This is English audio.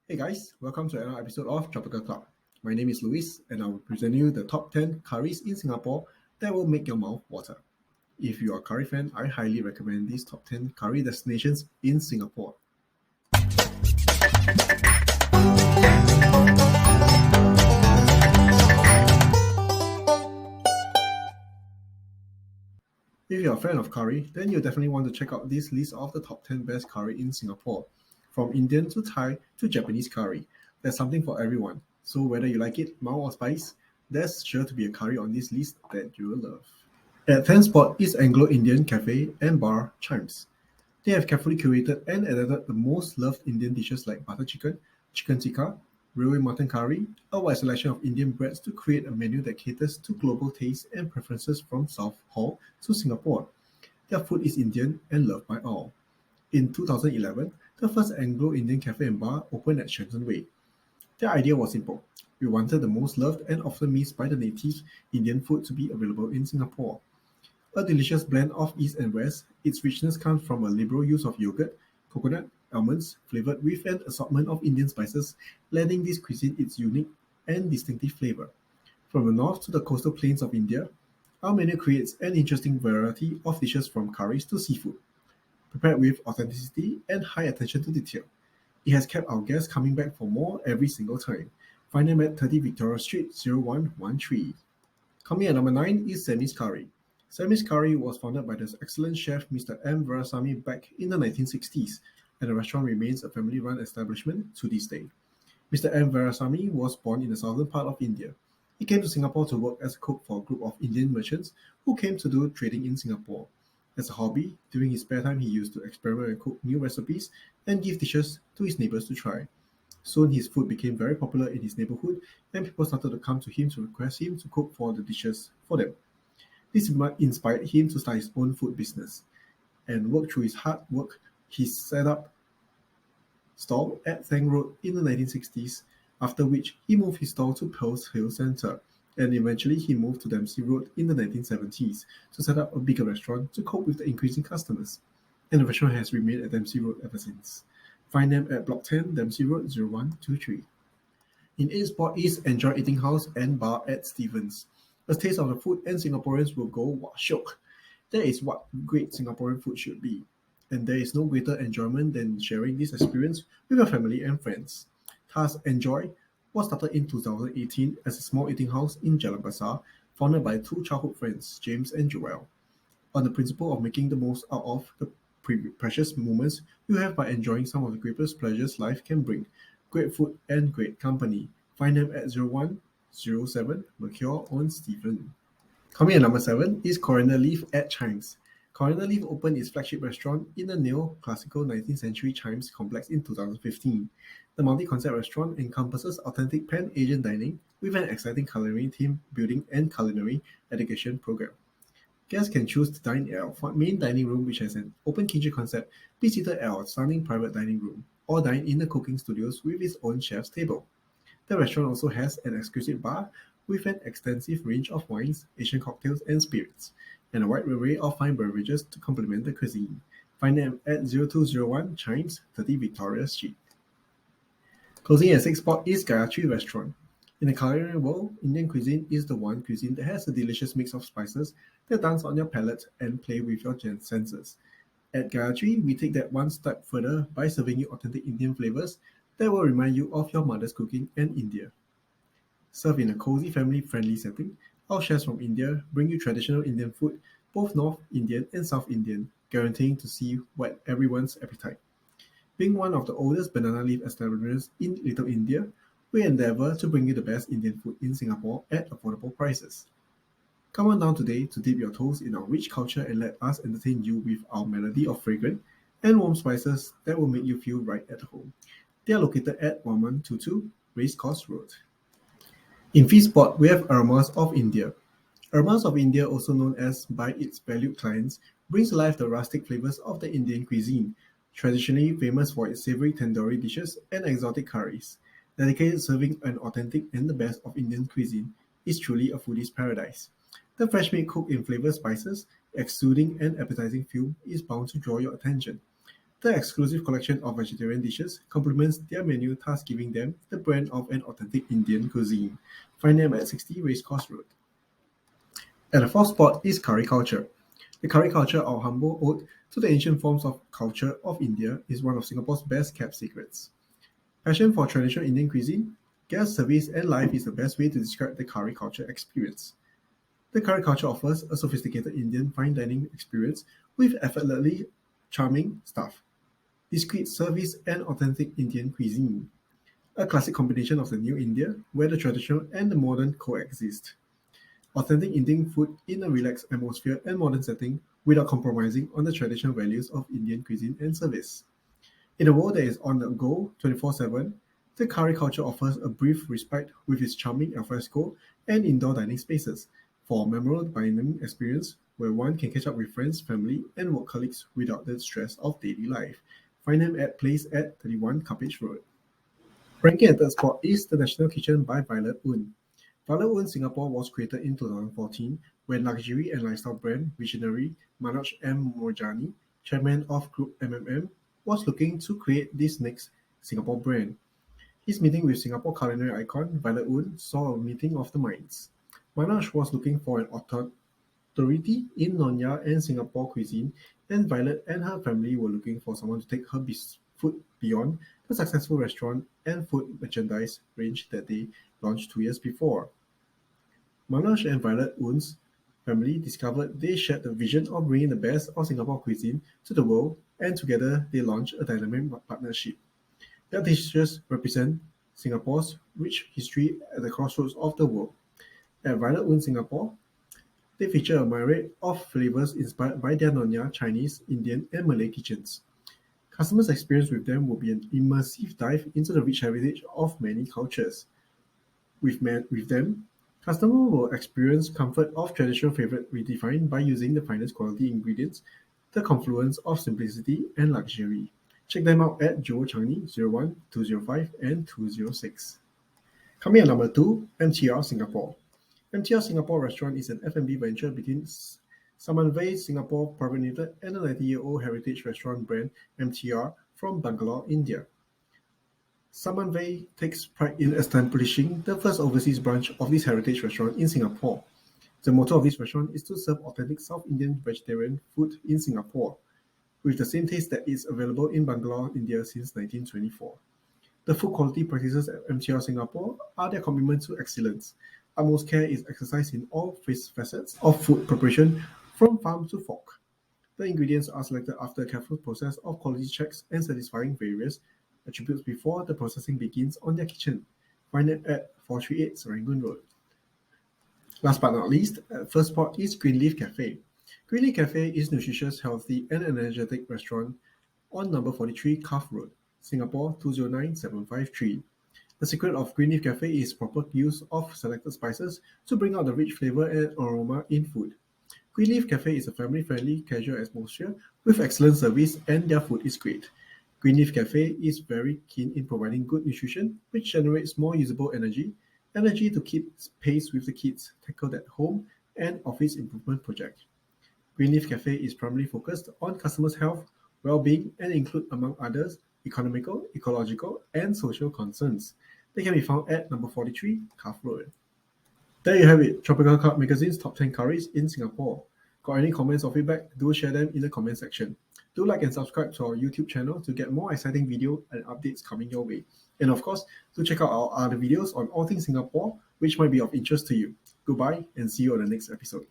Hey guys, welcome to another episode of Tropika Club. My name is Luis and I will present you the top 10 curries in Singapore that will make your mouth water. If you are a curry fan, I highly recommend these top 10 curry destinations in Singapore. If you're a fan of curry, then you'll definitely want to check out this list of the top 10 best curry in Singapore. From Indian to Thai to Japanese curry, there's something for everyone. So whether you like it mild or spice, there's sure to be a curry on this list that you will love. At 10th spot is Anglo Indian Cafe and Bar Chijmes. They have carefully curated and adapted the most loved Indian dishes like butter chicken, chicken tikka, railway mutton curry, a wide selection of Indian breads to create a menu that caters to global tastes and preferences from South Hall to Singapore. Their food is Indian and loved by all. In 2011, the first Anglo-Indian cafe and bar opened at Shenton Way. Their idea was simple. We wanted the most loved and often missed by the natives Indian food to be available in Singapore. A delicious blend of East and West, its richness comes from a liberal use of yogurt, coconut, almonds, flavored with an assortment of Indian spices, lending this cuisine its unique and distinctive flavor. From the north to the coastal plains of India, our menu creates an interesting variety of dishes from curries to seafood, prepared with authenticity and high attention to detail. It has kept our guests coming back for more every single time. Find them at 30 Victoria Street 0113. Coming at number 9 is SAMY'S Curry. SAMY'S Curry was founded by the excellent chef Mr. M. Veerasamy back in the 1960s, and the restaurant remains a family-run establishment to this day. Mr. M. Veerasamy was born in the southern part of India. He came to Singapore to work as a cook for a group of Indian merchants who came to do trading in Singapore. As a hobby, during his spare time he used to experiment and cook new recipes and give dishes to his neighbors to try. Soon his food became very popular in his neighborhood and people started to come to him to request him to cook for the dishes for them. This inspired him to start his own food business, and work through his hard work, he set up stall at Thang Road in the 1960s, after which he moved his stall to Pearls Hill Centre, and eventually he moved to Dempsey Road in the 1970s to set up a bigger restaurant to cope with the increasing customers. And the restaurant has remained at Dempsey Road ever since. Find them at Block 10, Dempsey Road 0123. In 8th spot is Enjoy Eating House and Bar at Stevens. A taste of the food and Singaporeans will go wah shiok. That is what great Singaporean food should be. And there is no greater enjoyment than sharing this experience with your family and friends. Thus, Enjoy was started in 2018 as a small eating house in Jalan Besar, founded by two childhood friends, James and Joel. On the principle of making the most out of the precious moments you have by enjoying some of the greatest pleasures life can bring, great food and great company. Find them at 0107 MERCURE on Stephen. Coming at number 7 is Coriander Leaf at Chijmes. Coriander Leaf opened its flagship restaurant in the neo-classical 19th century Chijmes complex in 2015. The multi-concept restaurant encompasses authentic Pan-Asian dining with an exciting culinary team building and culinary education program. Guests can choose to dine at our main dining room, which has an open kitchen concept, be seated at our stunning private dining room, or dine in the cooking studios with its own chef's table. The restaurant also has an exclusive bar with an extensive range of wines, Asian cocktails and spirits, and a wide array of fine beverages to complement the cuisine. Find them at 0201 Chijmes, 30 Victoria Street. Closing at 6th spot is Gayatri Restaurant. In the culinary world, Indian cuisine is the one cuisine that has a delicious mix of spices that dance on your palate and play with your senses. At Gayatri, we take that one step further by serving you authentic Indian flavors that will remind you of your mother's cooking and India. Served in a cozy family-friendly setting, our chefs from India bring you traditional Indian food, both North Indian and South Indian, guaranteeing to see whet everyone's appetite. Being one of the oldest banana leaf establishments in Little India, we endeavour to bring you the best Indian food in Singapore at affordable prices. Come on down today to dip your toes in our rich culture and let us entertain you with our melody of fragrant and warm spices that will make you feel right at home. They are located at 1122 Racecourse Road. In 5th spot, we have Aromas of India. Aromas of India, also known as by its valued clients, brings alive the rustic flavors of the Indian cuisine, traditionally famous for its savory tandoori dishes and exotic curries. Dedicated serving an authentic and the best of Indian cuisine is truly a foodie's paradise. The fresh meat cooked in flavored spices, exuding an appetizing fume, is bound to draw your attention. The exclusive collection of vegetarian dishes complements their menu, thus giving them the brand of an authentic Indian cuisine. Find them at 60 Racecourse Road. At the fourth spot is curry culture. The curry culture, our humble ode to the ancient forms of culture of India, is one of Singapore's best-kept secrets. Passion for traditional Indian cuisine, guest service, and life is the best way to describe the curry culture experience. The curry culture offers a sophisticated Indian fine dining experience with effortlessly charming staff, discreet service, and authentic Indian cuisine. A classic combination of the new India, where the traditional and the modern coexist. Authentic Indian food in a relaxed atmosphere and modern setting without compromising on the traditional values of Indian cuisine and service. In a world that is on the go 24/7, the curry culture offers a brief respite with its charming alfresco and indoor dining spaces for a memorable dining experience where one can catch up with friends, family, and work colleagues without the stress of daily life. Find them at Place at 31 CUPPAGE Road. Ranking at third spot is the National Kitchen by Violet Oon. Violet Oon Singapore was created in 2014 when luxury and lifestyle brand visionary Manoj M. Morjani, chairman of Group MMM, was looking to create this next Singapore brand. His meeting with Singapore culinary icon Violet Oon saw a meeting of the minds. Manoj was looking for an authority in Nonya and Singapore cuisine, and Violet and her family were looking for someone to take her food beyond the successful restaurant and food merchandise range that they launched 2 years before. Manoj and Violet Oon's family discovered they shared the vision of bringing the best of Singapore cuisine to the world, and together they launched a dynamic partnership. Their dishes represent Singapore's rich history at the crossroads of the world. At Violet Oon Singapore, they feature a myriad of flavors inspired by their Nonya, Chinese, Indian, and Malay kitchens. Customers' experience with them will be an immersive dive into the rich heritage of many cultures. With them, customers will experience comfort of traditional favorite redefined by using the finest quality ingredients, the confluence of simplicity and luxury. Check them out at Jewel Changi 01, 205, and 206. Coming at number 2, MTR Singapore. MTR Singapore Restaurant is an F&B venture between SAMY'S Singapore Private Limited and the 90-year-old heritage restaurant brand MTR from Bangalore, India. SAMY'S takes pride in establishing the first overseas branch of this heritage restaurant in Singapore. The motto of this restaurant is to serve authentic South Indian vegetarian food in Singapore, with the same taste that is available in Bangalore, India since 1924. The food quality practices at MTR Singapore are their commitment to excellence. Utmost care is exercised in all facets of food preparation from farm to fork. The ingredients are selected after a careful process of quality checks and satisfying various attributes before the processing begins on their kitchen. Find it at 438 Serangoon Road. Last but not least, at first spot is Greenleaf Café. Greenleaf Café is nutritious, healthy, and energetic restaurant on number 43 Cuff Road, Singapore 209753. The secret of Greenleaf Café is proper use of selected spices to bring out the rich flavor and aroma in food. Greenleaf Café is a family-friendly, casual atmosphere with excellent service, and their food is great. Greenleaf Café is very keen in providing good nutrition, which generates more usable energy to keep pace with the kids tackled at home and office improvement project. Greenleaf Café is primarily focused on customers' health, well-being, and include, among others, economical, ecological, and social concerns. They can be found at number 43, Cuff Road. There you have it, Tropika Club Magazine's top 10 curries in Singapore. Got any comments or feedback? Do share them in the comment section. Do like and subscribe to our YouTube channel to get more exciting video and updates coming your way. And of course, do check out our other videos on all things Singapore, which might be of interest to you. Goodbye and see you on the next episode.